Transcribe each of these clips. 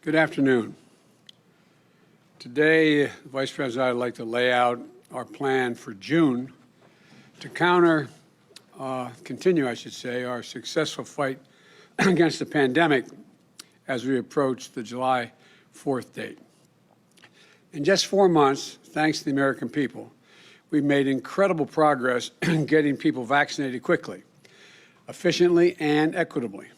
Good afternoon. Today, Vice President, I'd like to lay out our plan for June to continue, our successful fight against the pandemic as we approach the July 4th date. In just 4 months, thanks to the American people, we've made incredible progress in getting people vaccinated quickly, efficiently, and equitably.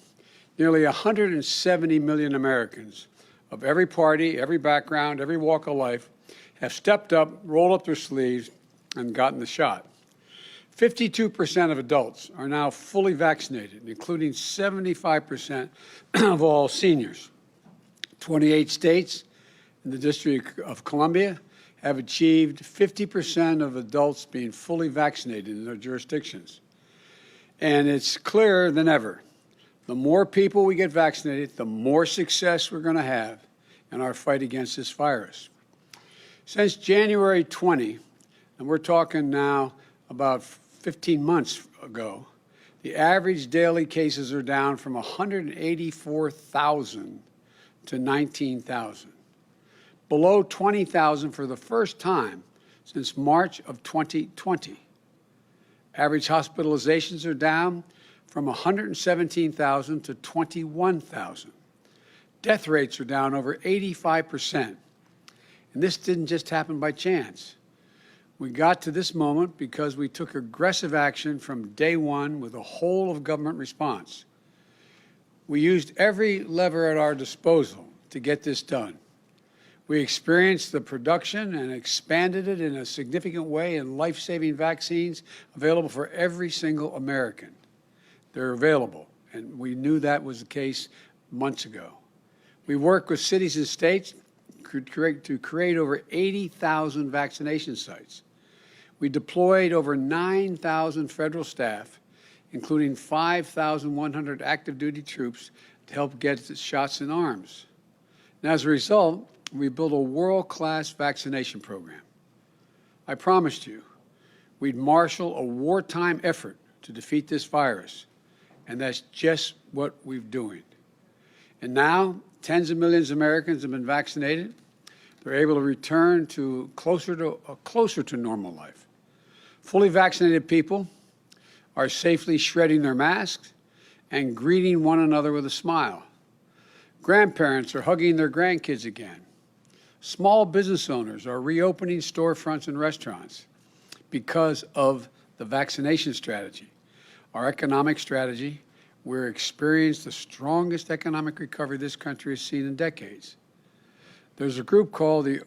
Nearly 170 million Americans of every party, every background, every walk of life have stepped up, rolled up their sleeves, and gotten the shot. 52% of adults are now fully vaccinated, including 75% of all seniors. 28 states in the District of Columbia have achieved 50% of adults being fully vaccinated in their jurisdictions. And it's clearer than ever. The more people we get vaccinated, the more success we're going to have in our fight against this virus. Since January 20, and we're talking now about 15 months ago, the average daily cases are down from 184,000 to 19,000, below 20,000 for the first time since March of 2020. Average hospitalizations are down from 117,000 to 21,000. Death rates are down over 85%. And this didn't just happen by chance. We got to this moment because we took aggressive action from day one with a whole of government response. We used every lever at our disposal to get this done. We experienced the production and expanded it in a significant way in life-saving vaccines available for every single American. They're available, and we knew that was the case months ago. We worked with cities and states to create over 80,000 vaccination sites. We deployed over 9,000 federal staff, including 5,100 active duty troops to help get the shots in arms. And as a result, we built a world-class vaccination program. I promised you we'd marshal a wartime effort to defeat this virus, and that's just what we're doing. And now, tens of millions of Americans have been vaccinated. They're able to return to closer to normal life. Fully vaccinated people are safely shredding their masks and greeting one another with a smile. Grandparents are hugging their grandkids again. Small business owners are reopening storefronts and restaurants because of the vaccination strategy. Our economic strategy, we're experiencing the strongest economic recovery this country has seen in decades. There's a group called the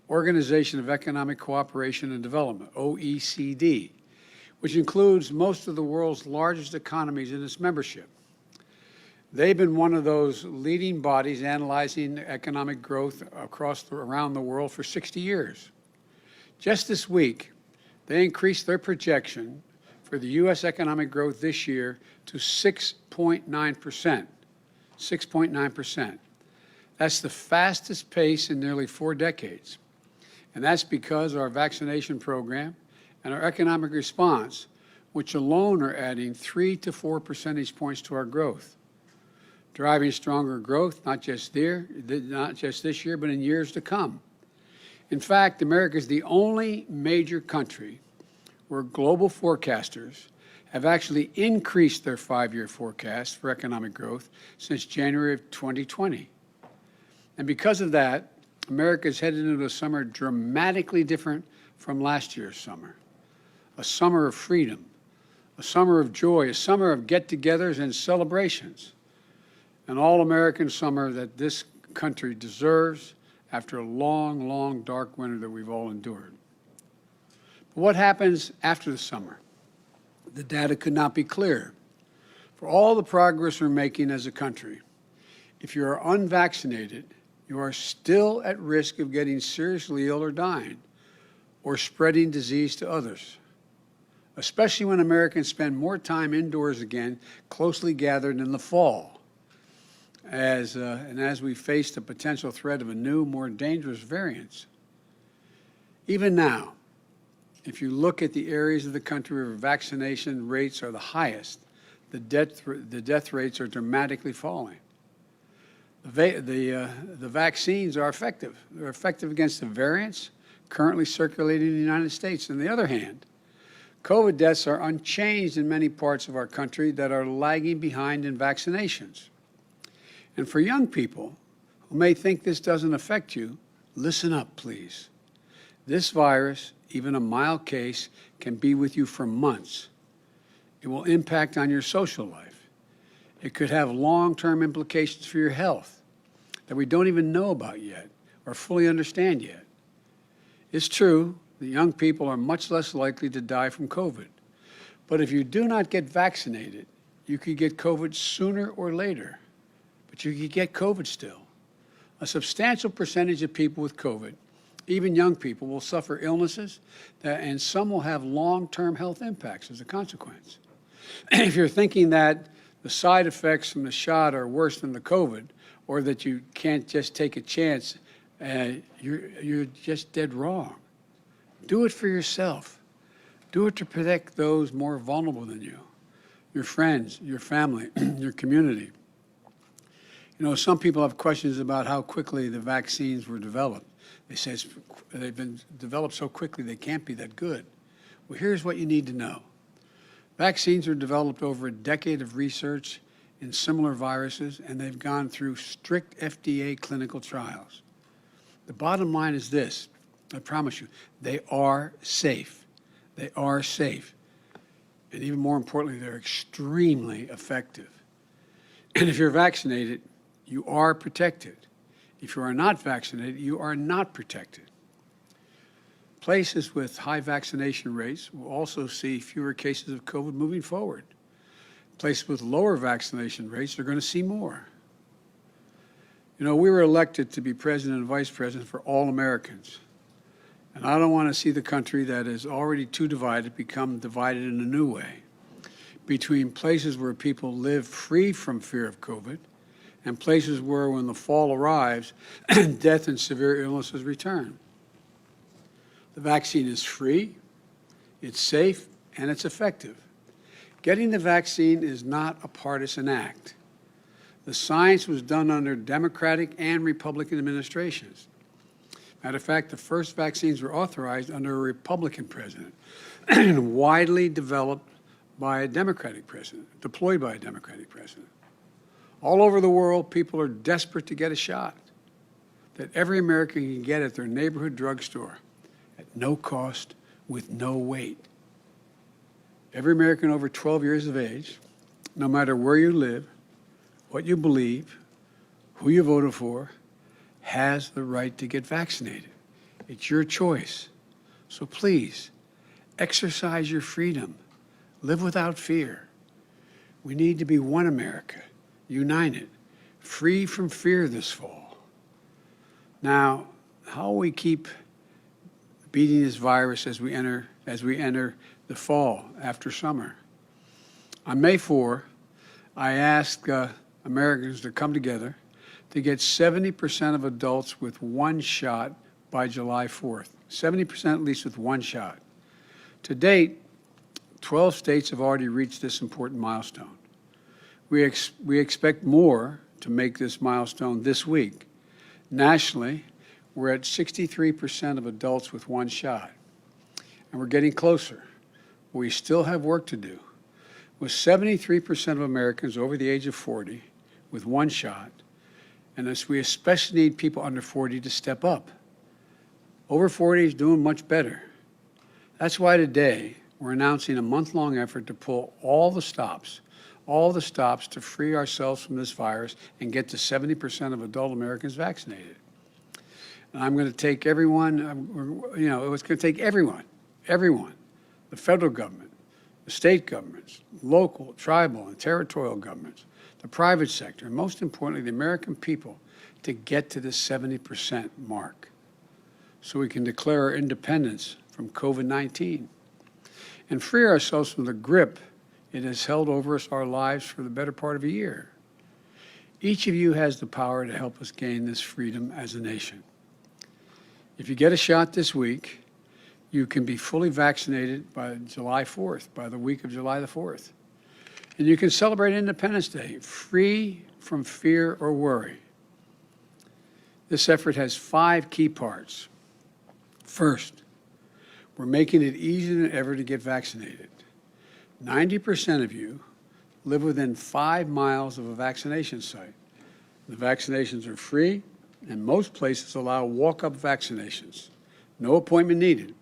Organization of Economic Cooperation and Development, OECD, which includes most of the world's largest economies in its membership. They've been one of those leading bodies analyzing economic growth around the world for 60 years. Just this week, they increased their projection for the U.S. economic growth this year to 6.9%. 6.9%. That's the fastest pace in nearly 4 decades. And that's because our vaccination program and our economic response, which alone are adding 3 to 4 percentage points to our growth, driving stronger growth, not just this year, but in years to come. In fact, America is the only major country where global forecasters have actually increased their 5-year forecast for economic growth since January of 2020. And because of that, America is headed into a summer dramatically different from last year's summer. A summer of freedom, a summer of joy, a summer of get-togethers and celebrations. An all-American summer that this country deserves after a long, long, dark winter that we've all endured. But what happens after the summer? The data could not be clearer. For all the progress we're making as a country, if you are unvaccinated, you are still at risk of getting seriously ill or dying, or spreading disease to others, especially when Americans spend more time indoors again, closely gathered in the fall, as we face the potential threat of a new, more dangerous variant. Even now, if you look at the areas of the country where vaccination rates are the highest, the death rates are dramatically falling. The The vaccines are effective. They're effective against the variants currently circulating in the United States. On the other hand, COVID deaths are unchanged in many parts of our country that are lagging behind in vaccinations. And for young people who may think this doesn't affect you, listen up, please. This virus, even a mild case, can be with you for months. It will impact on your social life. It could have long-term implications for your health that we don't even know about yet or fully understand yet. It's true that young people are much less likely to die from COVID. But if you do not get vaccinated, you could get COVID sooner or later. But you could get COVID still. A substantial percentage of people with COVID, even young people, will suffer illnesses, and some will have long-term health impacts as a consequence. If you're thinking that the side effects from the shot are worse than the COVID, or that you can't just take a chance, you're just dead wrong. Do it for yourself. Do it to protect those more vulnerable than you, your friends, your family, your community. You know, some people have questions about how quickly the vaccines were developed. They say they've been developed so quickly they can't be that good. Well, here's what you need to know. Vaccines are developed over a decade of research in similar viruses, and they've gone through strict FDA clinical trials. The bottom line is this, I promise you, they are safe. They are safe. And even more importantly, they're extremely effective. And if you're vaccinated, you are protected. If you are not vaccinated, you are not protected. Places with high vaccination rates will also see fewer cases of COVID moving forward. Places with lower vaccination rates are going to see more. You know, we were elected to be president and vice president for all Americans. And I don't want to see the country that is already too divided become divided in a new way, between places where people live free from fear of COVID and places where, when the fall arrives, death and severe illnesses return. The vaccine is free, it's safe, and it's effective. Getting the vaccine is not a partisan act. The science was done under Democratic and Republican administrations. Matter of fact, the first vaccines were authorized under a Republican president and widely developed by a Democratic president, deployed by a Democratic president. All over the world, people are desperate to get a shot that every American can get at their neighborhood drugstore at no cost, with no wait. Every American over 12 years of age, no matter where you live, what you believe, who you voted for, has the right to get vaccinated. It's your choice. So please, exercise your freedom. Live without fear. We need to be one America, united, free from fear this fall. Now, how will we keep beating this virus as we enter the fall after summer? On May 4, I asked Americans to come together to get 70% of adults with one shot by July 4th. 70% at least with one shot. To date, 12 states have already reached this important milestone. We expect more to make this milestone this week. Nationally, we're at 63% of adults with one shot, and we're getting closer. We still have work to do. With 73% of Americans over the age of 40 with one shot, and we especially need people under 40 to step up. Over 40 is doing much better. That's why today we're announcing a month-long effort to pull all the stops to free ourselves from this virus and get to 70% of adult Americans vaccinated. And I'm going to take everyone, it's going to take everyone, the federal government, the state governments, local, tribal, and territorial governments, the private sector, and most importantly, the American people, to get to this 70% mark so we can declare our independence from COVID-19 and free ourselves from the grip it has held over us, our lives, for the better part of a year. Each of you has the power to help us gain this freedom as a nation. If you get a shot this week, you can be fully vaccinated by July 4th, by the week of July the 4th. And you can celebrate Independence Day free from fear or worry. This effort has 5 key parts. First, we're making it easier than ever to get vaccinated. 90% of you live within 5 miles of a vaccination site. The vaccinations are free, and most places allow walk-up vaccinations. No appointment needed.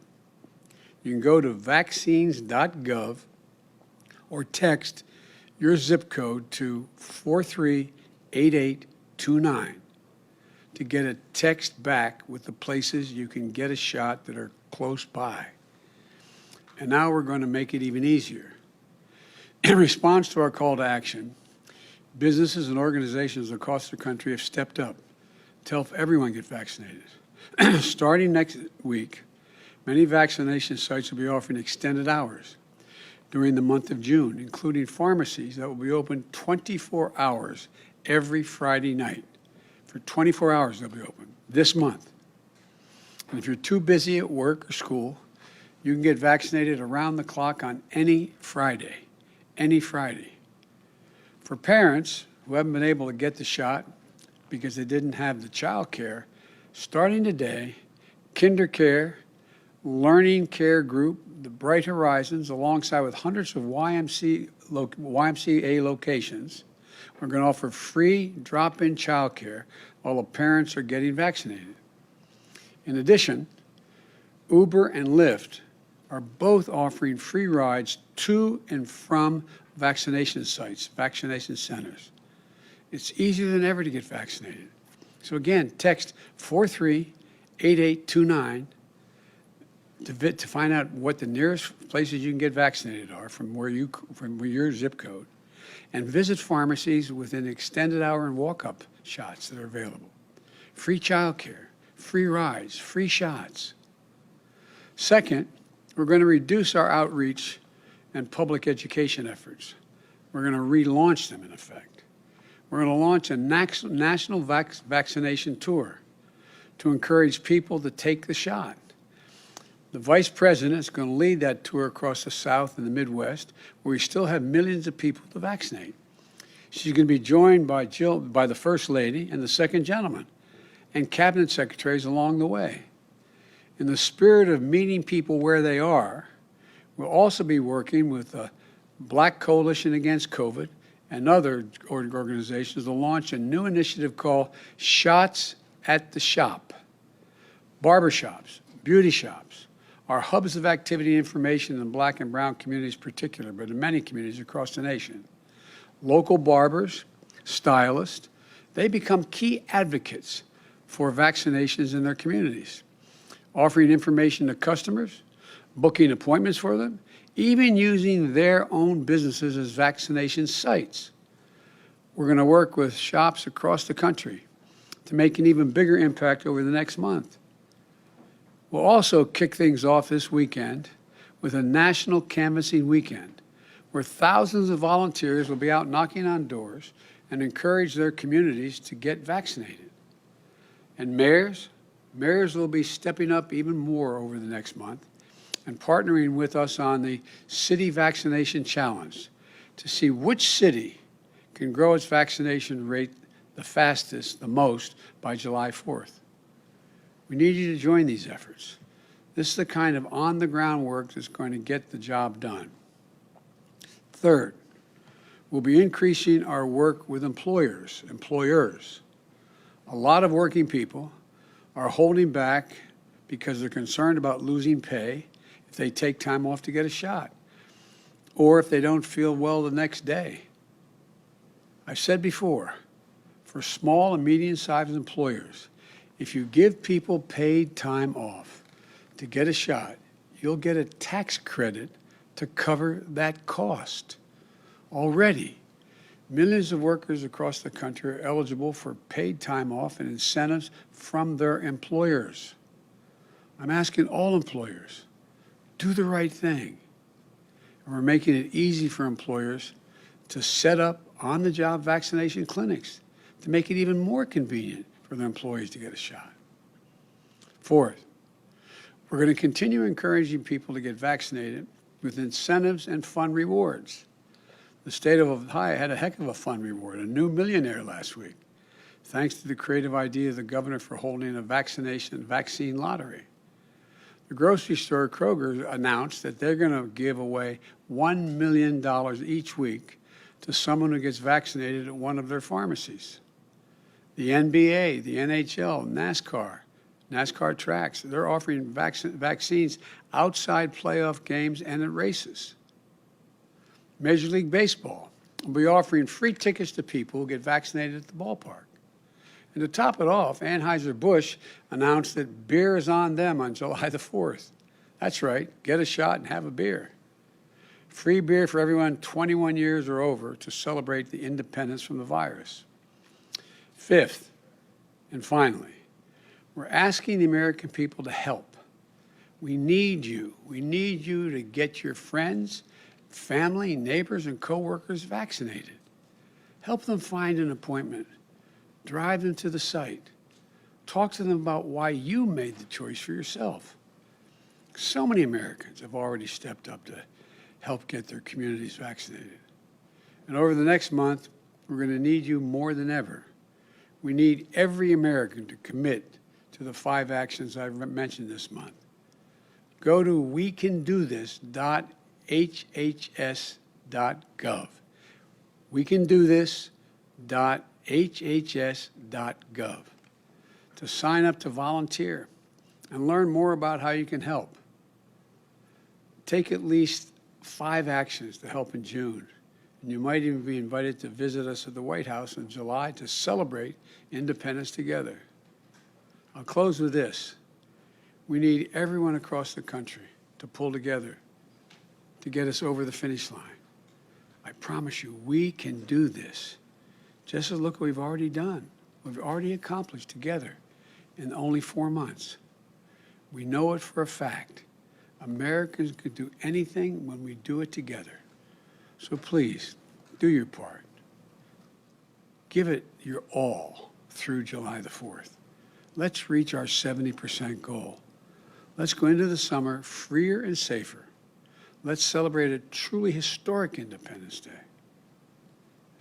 You can go to vaccines.gov or text your zip code to 438829 to get a text back with the places you can get a shot that are close by. And now we're going to make it even easier. In response to our call to action, businesses and organizations across the country have stepped up to help everyone get vaccinated. Starting next week, many vaccination sites will be offering extended hours during the month of June, including pharmacies that will be open 24 hours every Friday night. For 24 hours they'll be open this month. And if you're too busy at work or school, you can get vaccinated around the clock on any Friday. Any Friday. For parents who haven't been able to get the shot because they didn't have the child care, starting today, KinderCare, Learning Care Group, the Bright Horizons, alongside with hundreds of YMCA locations, are going to offer free drop-in child care while the parents are getting vaccinated. In addition, Uber and Lyft are both offering free rides to and from vaccination sites, vaccination centers. It's easier than ever to get vaccinated. So again, text 438829 to find out what the nearest places you can get vaccinated are from your zip code, and visit pharmacies within extended hour and walk-up shots that are available. Free childcare, free rides, free shots. Second, we're going to reduce our outreach and public education efforts. We're going to relaunch them, in effect. We're going to launch a national vaccination tour to encourage people to take the shot. The Vice President is going to lead that tour across the South and the Midwest, where we still have millions of people to vaccinate. She's going to be joined by the First Lady and the Second Gentleman, and Cabinet Secretaries along the way. In the spirit of meeting people where they are, we'll also be working with the Black Coalition Against COVID and other organizations to launch a new initiative called Shots at the Shop. Barbershops, beauty shops are hubs of activity and information in Black and brown communities in particular, but in many communities across the nation. Local barbers, stylists, they become key advocates for vaccinations in their communities, offering information to customers, booking appointments for them, even using their own businesses as vaccination sites. We're going to work with shops across the country to make an even bigger impact over the next month. We'll also kick things off this weekend with a national canvassing weekend where thousands of volunteers will be out knocking on doors and encourage their communities to get vaccinated. And mayors will be stepping up even more over the next month and partnering with us on the City Vaccination Challenge to see which city can grow its vaccination rate the fastest, the most, by July 4th. We need you to join these efforts. This is the kind of on-the-ground work that's going to get the job done. Third, we'll be increasing our work with employers. A lot of working people are holding back because they're concerned about losing pay if they take time off to get a shot, or if they don't feel well the next day. I've said before, for small and medium-sized employers, if you give people paid time off to get a shot, you'll get a tax credit to cover that cost. Already, millions of workers across the country are eligible for paid time off and incentives from their employers. I'm asking all employers, do the right thing. And we're making it easy for employers to set up on-the-job vaccination clinics to make it even more convenient for their employees to get a shot. Fourth, we're going to continue encouraging people to get vaccinated with incentives and fun rewards. The state of Ohio had a heck of a fun reward, a new millionaire last week. thanks to the creative idea of the governor for holding a vaccine lottery. The grocery store Kroger announced that they're going to give away $1 million each week to someone who gets vaccinated at one of their pharmacies. The NBA, the NHL, NASCAR tracks, they're offering vaccines outside playoff games and at races. Major League Baseball will be offering free tickets to people who get vaccinated at the ballpark. And to top it off, Anheuser-Busch announced that beer is on them on July the 4th. That's right, get a shot and have a beer. Free beer for everyone 21 years or over to celebrate the independence from the virus. Fifth, and finally, we're asking the American people to help. We need you. We need you to get your friends, family, neighbors, and coworkers vaccinated. Help them find an appointment. Drive them to the site. Talk to them about why you made the choice for yourself. So many Americans have already stepped up to help get their communities vaccinated. And over the next month, we're going to need you more than ever. We need every American to commit to the 5 actions I've mentioned this month. Go to wecandothis.hhs.gov. wecandothis.hhs.gov to sign up to volunteer and learn more about how you can help. Take at least 5 actions to help in June, and you might even be invited to visit us at the White House in July to celebrate independence together. I'll close with this. We need everyone across the country to pull together to get us over the finish line. I promise you, we can do this. Just look what we've already done. We've already accomplished together in only 4 months. We know it for a fact. Americans can do anything when we do it together. So please, do your part. Give it your all through July the 4th. Let's reach our 70% goal. Let's go into the summer freer and safer. Let's celebrate a truly historic Independence Day.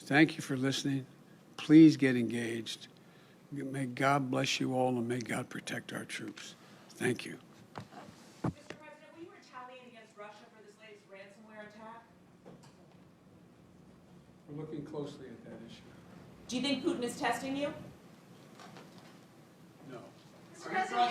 Thank you for listening. Please get engaged. May God bless you all, and may God protect our troops. Thank you. Mr. President, will you retaliate against Russia for this latest ransomware attack? We're looking closely at that issue. Do you think Putin is testing you? No. Mr. President,